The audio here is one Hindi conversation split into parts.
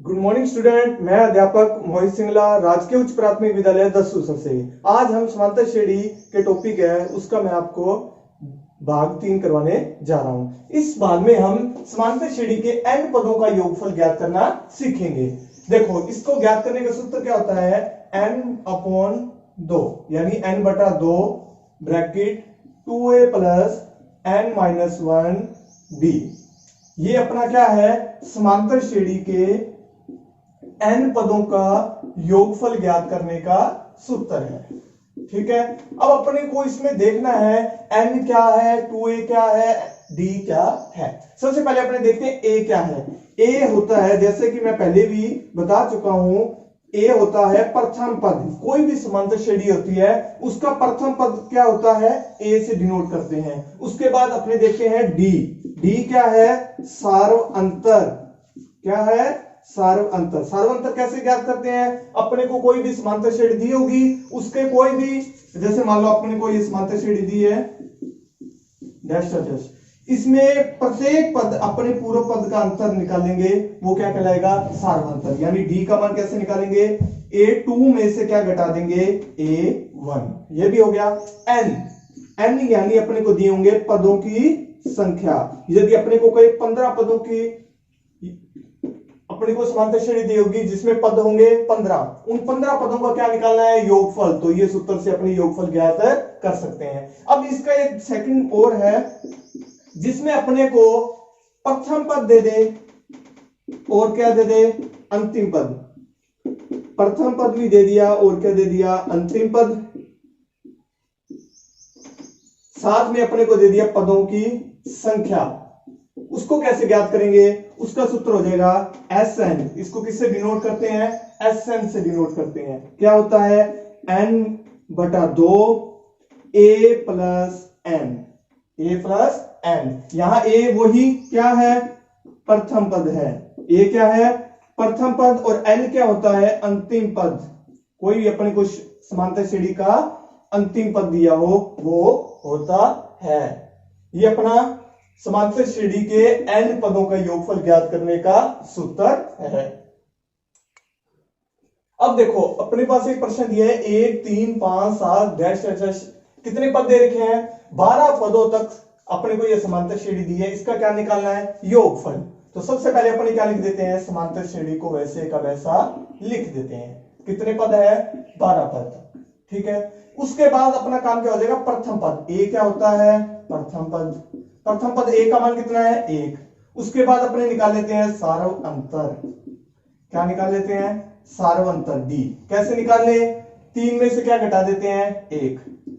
Good morning student. मैं अध्यापक मोहित सिंगला, राजकीय उच्च प्राथमिक विद्यालय दसूसा से। आज हम समांतर श्रेणी के टॉपिक है उसका मैं आपको भाग 3 करवाने जा रहा हूं। इस भाग में हम समांतर श्रेणी के n पदों का योगफल ज्ञात करना सीखेंगे। देखो, इसको ज्ञात करने का सूत्र क्या होता है, n/2 यानी n/2 bracket 2a plus n-1d। ये अपना क्या है, समांतर श्रेणी के n पदों का योगफल ज्ञात करने का सूत्र है। ठीक है, अब अपने को इसमें देखना है n क्या है, 2a क्या है, d क्या है। सबसे पहले अपने देखते हैं a क्या है। a होता है, जैसे कि मैं पहले भी बता चुका हूं, a होता है प्रथम पद। कोई भी समांतर श्रेणी होती है उसका प्रथम पद क्या होता है, a से डिनोट करते हैं। उसके बाद अपने देखते हैं d क्या है, सार्व अंतर। क्या है, सार्व अंतर। सार्व अंतर कैसे ज्ञात करते हैं, अपने को कोई भी समांतर श्रेणी दी होगी उसके कोई भी, जैसे मान लो अपने को ये समांतर श्रेणी दी है डैश डैश, इसमें प्रत्येक पद अपने पूर्व पद का अंतर निकालेंगे, वो क्या कहलाएगा, सार्व अंतर। यानी डी का मान कैसे निकालेंगे, a2 में से क्या घटा देंगे, a1। ये भी हो गया। n यानी अपने को दिए होंगे पदों की संख्या। यदि अपने को कोई 15 पदों की अपने को समांतर श्रेणी दी होगी जिसमें पद होंगे 15, उन 15 पदों का क्या निकालना है, योगफल। तो ये सूत्र से अपने योगफल ज्ञात कर सकते हैं। अब इसका एक सेकंड और है जिसमें अपने को प्रथम पद दे दे और क्या दे दे, अंतिम पद। प्रथम पद भी दे दिया और क्या दे दिया, अंतिम पद। साथ में अपने को दे दिया पदों की संख्या। उसको कैसे ज्ञात करेंगे, उसका सूत्र हो जाएगा Sn। इसको किससे डिनोट करते हैं, Sn से डिनोट करते हैं। क्या होता है, n/2 a प्लस n। यहां a वही क्या है, प्रथम पद है। a क्या है, प्रथम पद, और n क्या होता है, अंतिम पद। कोई भी अपने को समांतर श्रेणी का अंतिम पद दिया हो वो होता है। ये अपना समांतर श्रेणी के n पदों का योगफल ज्ञात करने का सूत्र है। अब देखो, अपने पास एक प्रश्न दिया है 1 3 5 7 डैश डैश, कितने पद दे रखे हैं, 12 पदों तक अपने को यह समांतर श्रेणी दी है। इसका क्या निकालना है, योगफल। तो सबसे पहले अपने क्या लिख देते हैं, समांतर श्रेणी को वैसे का वैसा लिख देते हैं। कितने पद है, 12 पद। ठीक है, उसके बाद अपना काम क्या हो जाएगा, प्रथम पद। a क्या होता है, प्रथम पद। प्रथम पद a का मान कितना है, 1। उसके बाद अपने निकाल लेते हैं सार्व अंतर। क्या निकाल लेते हैं, सार्व अंतर d। कैसे निकाल ले, 3 में से क्या घटा देते हैं, 1।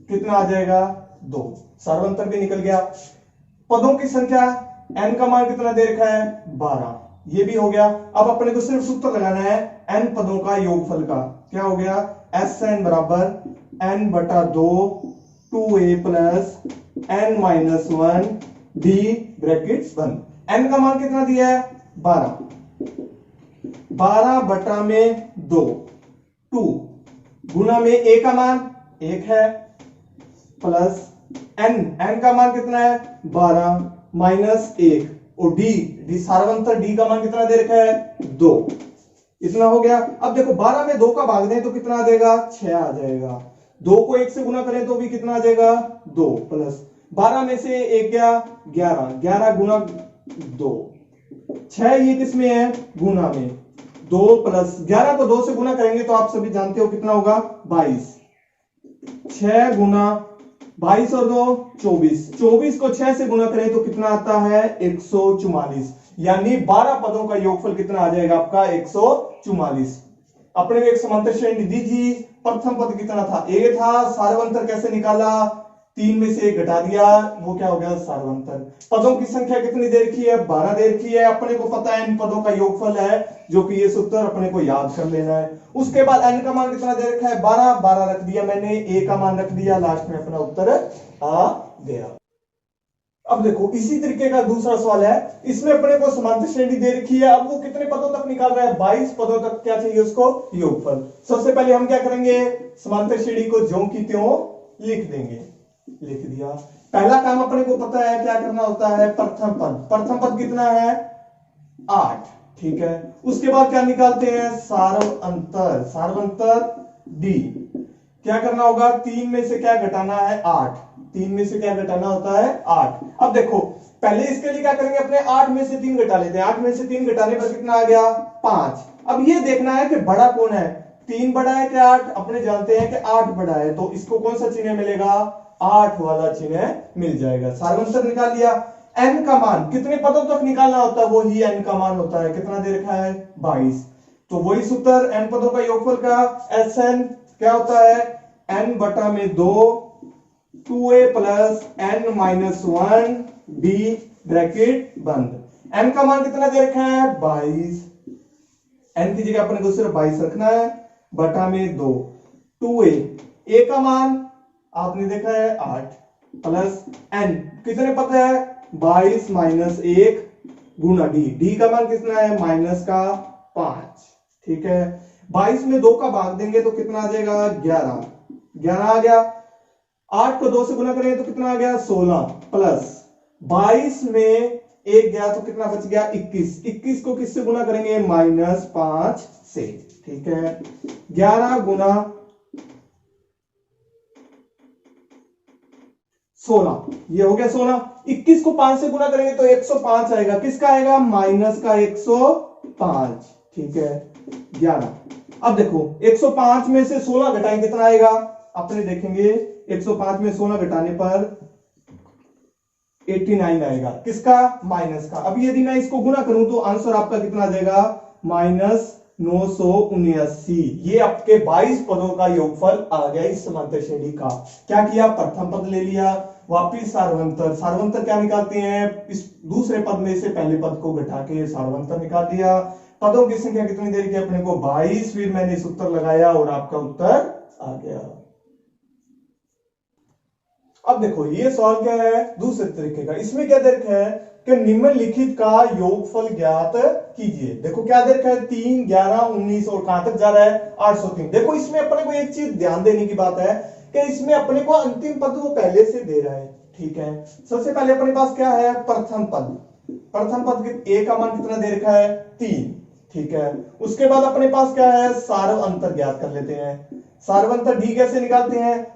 कितना आ जाएगा, 2। सार्व अंतर भी निकल गया। पदों की संख्या, n का मान कितना दे रखा है, 12। ये भी हो गया। अब अपने को सिर्फ सूत्र लगाना है n पदों का योगफल का। क्या हो गया, Sn बराबर n/2 2a plus n-1 d brackets 1। n का मान कितना दिया है, 12। 12/2 2 गुना में a का मान 1 है प्लस n का मान कितना है, 12 माइनस 1, और d सार्वंतर d का मान कितना दे रखा है, 2। इतना हो गया। अब देखो, 12 में 2 का भाग दें तो कितना आ जाएगा, 6 आ जाएगा। 2 को 1 से गुना करें तो भी कितना आ जाएगा, 2 प्लस 12 में से 1 गया 11, 11 गुना 2, 6 ये किसमें है, गुना में। 2 प्लस 11 को 2 से गुना करेंगे तो आप सभी जानते हो कितना होगा, 22। 6 गुना 22 और 2 24, 24 को 6 से गुना करें तो कितना आता है, 144। यानी 12 पदों का योगफल कितना आ जाएगा आपका, 144। अपने को एक समांतर श्रेणी दी थी, प्रथम पद कितना था, a था। सार्वंतर कैसे निकाला, 3 में से 1 घटा दिया, वो क्या हो गया, सार्वंतर। पदों की संख्या कितनी दे रखी है, 12 दे रखी है। अपने को पता है इन पदों का योगफल है, जो कि ये सूत्र अपने को याद कर लेना है। उसके बाद n का मान कितना दे रखा है, 12, 12 रख दिया मैंने, a का मान रख दिया, लास्ट में अपना उत्तर आ गया। अब देखो, इसी तरीके का दूसरा सवाल है, इसमें अपने को समांतर श्रेणी दे रखी है। अब वो कितने पदों तक निकाल रहा है, 22 पदों तक क्या चाहिए उसको, योगफल। सबसे पहले हम क्या करेंगे, समांतर श्रेणी को ज्यों की त्यों लिख देंगे। लिख दिया। पहला काम अपने को पता है क्या करना होता है, प्रथम पद। प्रथम पद कितना है, 8। ठीक है। उसके बाद क्या निकालते हैं, सार्व अंतर, सार्व अंतर d। क्या करना होगा, 3 में से क्या घटाना है, 8। 3 में से क्या घटाना होता है, 8। अब देखो पहले इसके लिए क्या करेंगे, अपने 8 में से 3 घटा लेते हैं। 8 में से 3 घटाने पर कितना आ गया, 5। अब ये देखना है कि बड़ा कौन है, 3 बड़ा है कि 8। अपने जानते हैं कि 8 बड़ा है, तो इसको कौन सा चिन्ह मिलेगा, 8 वाला चिन्ह मिल जाएगा। सार्वंतर निकाल लिया। n का मान कितने पदों तक निकालना होता है, वो ही n का मान होता है। कितना दे रखा है, 22। तो वही सूत्र n पदों का योगफल का Sn क्या होता है, n बटा में 2 2a plus n minus 1 d bracket बंद। n का मान कितना दे रखा है, 22। n की जगह अपने को सिर्फ 22 रखना है, बटा में 2 2a का मान आपने देखा है 8 प्लस n कितने पद है, 22 माइनस 1 गुना d का मान कितना है, माइनस का 5। ठीक है, 22 में 2 का भाग देंगे तो कितना आ जाएगा, 11 आ गया। 8 को 2 से गुना करेंगे तो कितना आ गया, 16 प्लस 22 में 1 गया तो कितना बच गया, 21। 21 को किससे गुना करेंगे, माइनस 5 से। ठीक है, 11 गुना 16, ये हो गया 16। 21 को 5 से गुना करेंगे तो 105 आएगा। किसका आएगा, माइनस का 105। ठीक है, 11। अब देखो 105 में से 16 घटाएंगे कितना आएगा, अपने देखेंगे 105 में 16 घटाने पर 89 आएगा। किसका, माइनस का। अब यदि मैं इसको गुना करूं तो आंसर आपका कितना आ जाएगा, माइनस 979। ये आपके 22 पदों का योगफल आ गया इस समांतर श्रेणी का। क्या किया, प्रथम पद ले लिया, वापिस सार्वंतर। सार्वंतर क्या निकालते हैं, इस दूसरे पद में से पहले पद को घटा के सार्वंतर निकाल दिया। पदों की संख्या कितनी देर की, अपने को 22। फिर मैंने इस उत्तर लगाया और आपका उत्तर आ गया। अब देखो ये सवाल क्या है, दूसरे तरीके का। इसमें क्या दे रखा है कि निम्नलिखित का योगफल ज्ञात कीजिए। देखो क्या दे रखा है, 3, 11, 19 और कहां तक जा रहा है, 803। देखो इसमें अपने को एक चीज ध्यान देने की बात है कि इसमें अपने को अंतिम पद वो पहले से दे रहा है। ठीक है, सबसे पहले अपने पास क्या है, प्रथम पद। प्रथम पद a का मान कितना दे रखा है, 3। ठीक है, उसके बाद अपने पास क्या है, सार्व अंतर ज्ञात कर लेते हैं। सार्व अंतर d कैसे निकालते हैं,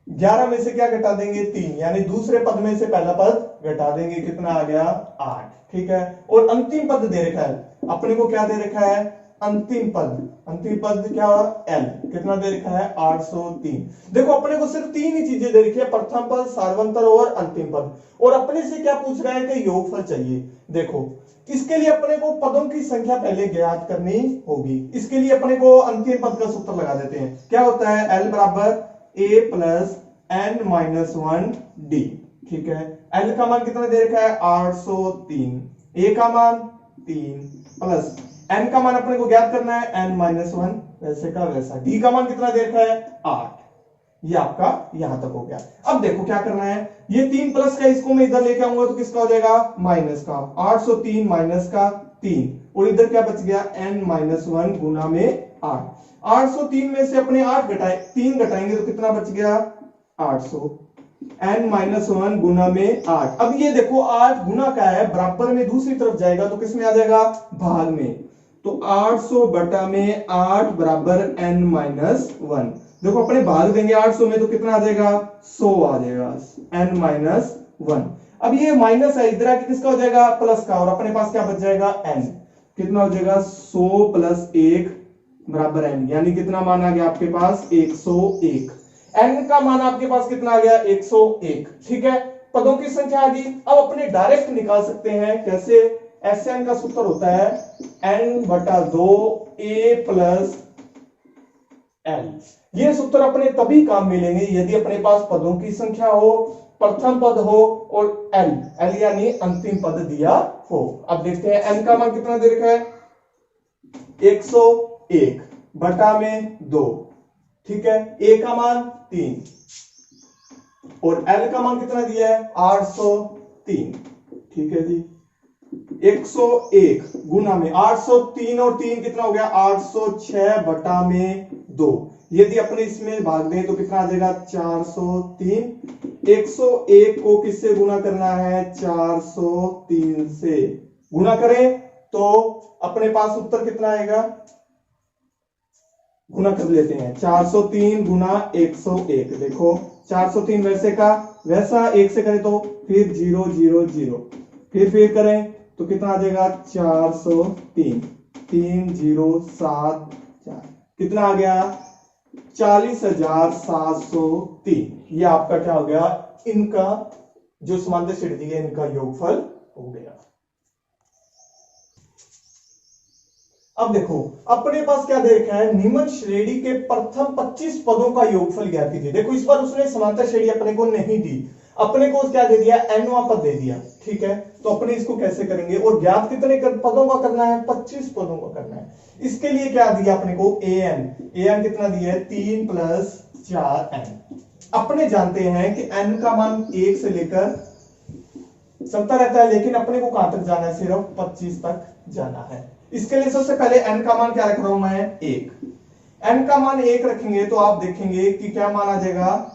11 में से क्या घटा देंगे, 3, यानी दूसरे पद में से पहला पद घटा देंगे, कितना आ गया, 8। ठीक है, और अंतिम पद दे रखा है, अपने को क्या दे रखा है, अंतिम पद। अंतिम पद क्या, l कितना दे रखा है, 803। देखो अपने को सिर्फ 3 ही चीजें दे रखी है, प्रथम पद, सार्वंतर और अंतिम पद। और अपने से क्या पूछ रहा है कि योगफल चाहिए। देखो इसके लिए अपने को पदों की संख्या पहले ज्ञात करनी होगी। इसके लिए अपने को अंतिम पद का सूत्र लगा देते हैं। क्या होता है, l बराबर a plus n minus 1 d। ठीक है, l का मान कितना दे रखा है, 803। a का मान 3 प्लस n का मान अपने को ज्ञात करना है, n माइनस 1, वैसे का वैसा। d का मान कितना दे रखा है, 8। ये आपका यहां तक हो गया। अब देखो क्या करना है, ये 3 प्लस का इसको मैं इधर लेके आऊंगा तो किसका हो जाएगा, माइनस का। 803 माइनस का 3, और इधर क्या बच गया, n माइनस 1 गुना में 8। 803 में से अपने 8 घटाए, 3 घटाएंगे तो कितना बच गया, 800। n माइनस 1 गुना में 8। अब ये देखो 8 गुना का है, बराबर में दूसरी तरफ जाएगा तो किसमें आ जाएगा, भाग में। तो 800 बटा में 8 बराबर n माइनस 1। देखो अपने भाग देंगे 800 में तो कितना आ जाएगा, 100 आ जाएगा, n माइनस 1। अब ये माइनस है, इधर आके किसका हो जाएगा, प्लस का, और अपने पास क्या बच जाएगा, n। कितना हो जाएगा, 100 प्लस 1 बराबर n, यानी कितना मान आ गया आपके पास, 101। n का मान आपके पास कितना आ गया, 101। ठीक है, पदों की संख्या आ गई। अब अपने डायरेक्ट निकाल सकते हैं, कैसे, Sn का सूत्र होता है n बटा 2 a प्लस l। ये सूत्र अपने तभी काम मिलेंगे यदि अपने पास पदों की संख्या हो, प्रथम पद हो और l यानी अंतिम पद दिया हो। अब देखते हैं n का मान कितना दे रखा है, 101 बटा में 2। ठीक है, a का मान 3 और l का मान कितना दिया है, 803। ठीक है जी, 101 गुना में 803 और 3 कितना हो गया, 806 बटा में 2। यदि अपने इसमें भाग दें तो कितना आ जाएगा, 403। 101 को किससे गुना करना है, 403 से गुना करें तो अपने पास उत्तर कितना आएगा, गुना कर लेते हैं, 403 गुना 101। देखो 403 वैसे का वैसा, एक से करें तो फिर 0 0 0, फिर करें तो कितना आ जाएगा 403, 3074, कितना आ गया 40,703। ये आपका क्या हो गया, इनका जो समांतर श्रेणी दी है इनका योगफल हो गया। अब देखो अपने पास क्या दे रखा है, निम्न श्रेणी के प्रथम 25 पदों का योगफल ज्ञात कीजिए। देखो इस बार उसने समांतर श्रेणी अपने को नहीं दी, अपने को क्या दे दिया, nवां पद दे दिया, ठीक है। तो अपने इसको कैसे करेंगे, और ज्ञात कितने पदों का करना है, 25 पदों का करना है। इसके लिए क्या दिया अपने को, an कितना दिया है 3 + 4n। अपने जानते हैं कि n का मान 1 से लेकर चलता रहता है, लेकिन अपने को कहां तक जाना है, सिर्फ 25 तक जाना है। इसके लिए सबसे पहले n का मान क्या रख रहा हूं मैं, 1। n का मान 1 रखेंगे तो आप देखेंगे कि क्या मान आ जाएगा,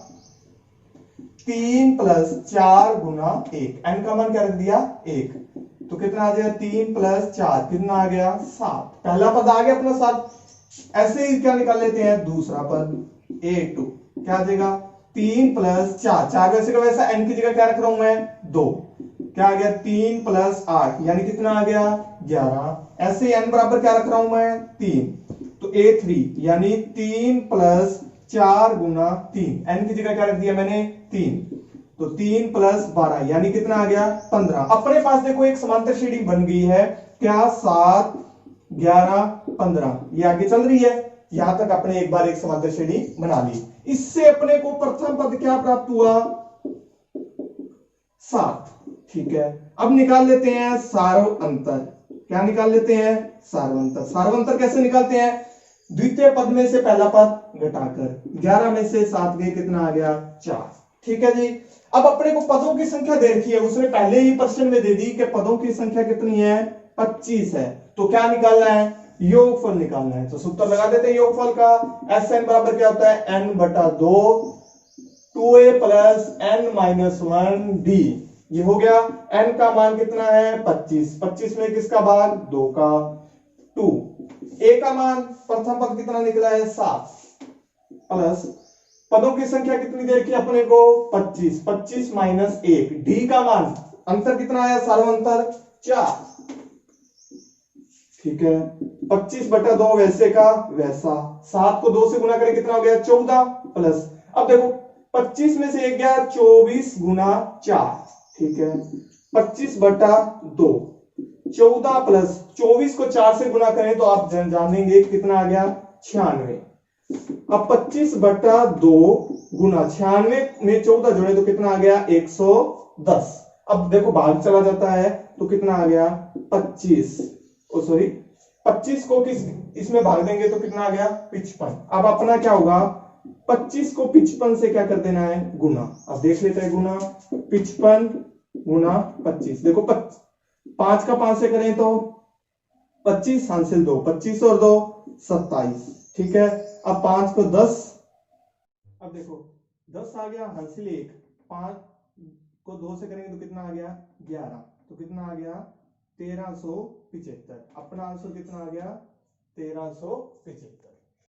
3 + 4 गुना 1। n का मान क्या रख दिया, 1, तो कितना आ जाएगा 3 + 4, कितना आ गया 7। पहला पद आ गया अपना 7। ऐसे ही क्या निकाल लेते हैं दूसरा पद, a2 क्या आ जाएगा 3 + 4, 4 वैसे का वैसा, n की जगह क्या रख रहा हूं मैं 2, क्या आ गया 3 + 8 यानी कितना आ गया 11। ऐसे ही n बराबर क्या रख रहा हूं मैं 3, तो a3 यानी 3 + 4 गुना 3, n की जगह क्या रख दिया मैंने 3, तो 3 + 12 यानी कितना आ गया 15। अपने पास देखो एक समांतर श्रेणी बन गई है, क्या 7 11 15, ये आगे चल रही है। यहां तक अपने एक बार एक समांतर श्रेणी बना ली। इससे अपने को प्रथम पद क्या प्राप्त हुआ, 7, ठीक है। अब निकाल लेते हैं सार्व अंतर। क्या निकाल लेते हैं, सार्व अंतर। सार्व अंतर कैसे निकालते हैं, द्वितीय पद में से पहला पद घटाकर, 11 में से 7 गए, कितना आ गया 4, ठीक है जी। अब अपने को पदों की संख्या दे रखी है, उसने पहले ही प्रश्न में दे दी कि पदों की संख्या कितनी है, 25 है। तो क्या निकालना है, योगफल निकालना है। तो सूत्र लगा देते हैं योगफल का, Sn बराबर क्या होता है n/2 2a + n - 1d। ये हो गया। n का मान कितना है 25, 25 में किसका भाग 2 का 2। a का मान प्रथम पद कितना निकला है 7, प्लस पदों की संख्या कितनी दे रखी है अपने को 25, 25 - 1, d का मान अंतर कितना आया सार्वंतर 4, ठीक है। 25/2 वैसे का वैसा, 7 को 2 से गुना करें कितना हो गया 14, प्लस अब देखो 25 में से 1 गया 24 गुना 4, ठीक है। 25/2, 14 प्लस 24 को 4 से गुना करें तो आप जानेंगे कितना आ गया 96। अब 25/2 गुना 96 में 14 जोड़े तो कितना आ गया 110। अब देखो भाग चला जाता है तो कितना आ गया 25, ओ सॉरी 25 को किस इसमें भाग देंगे तो कितना आ गया 55। अब अपना क्या होगा 25 को 55 से क्या कर देना है गुना। अब देख लेते हैं गुना 55 गुना 25, देखो 5 का 5 से करें तो 25 हासिल 2, 25 और 2 27, ठीक है। अब 5 को 10, अब देखो 10 आ गया हासिल 1, 5 को 2 से करेंगे तो कितना आ गया 11, तो कितना आ गया 1375। अपना आंसर कितना आ गया 1375।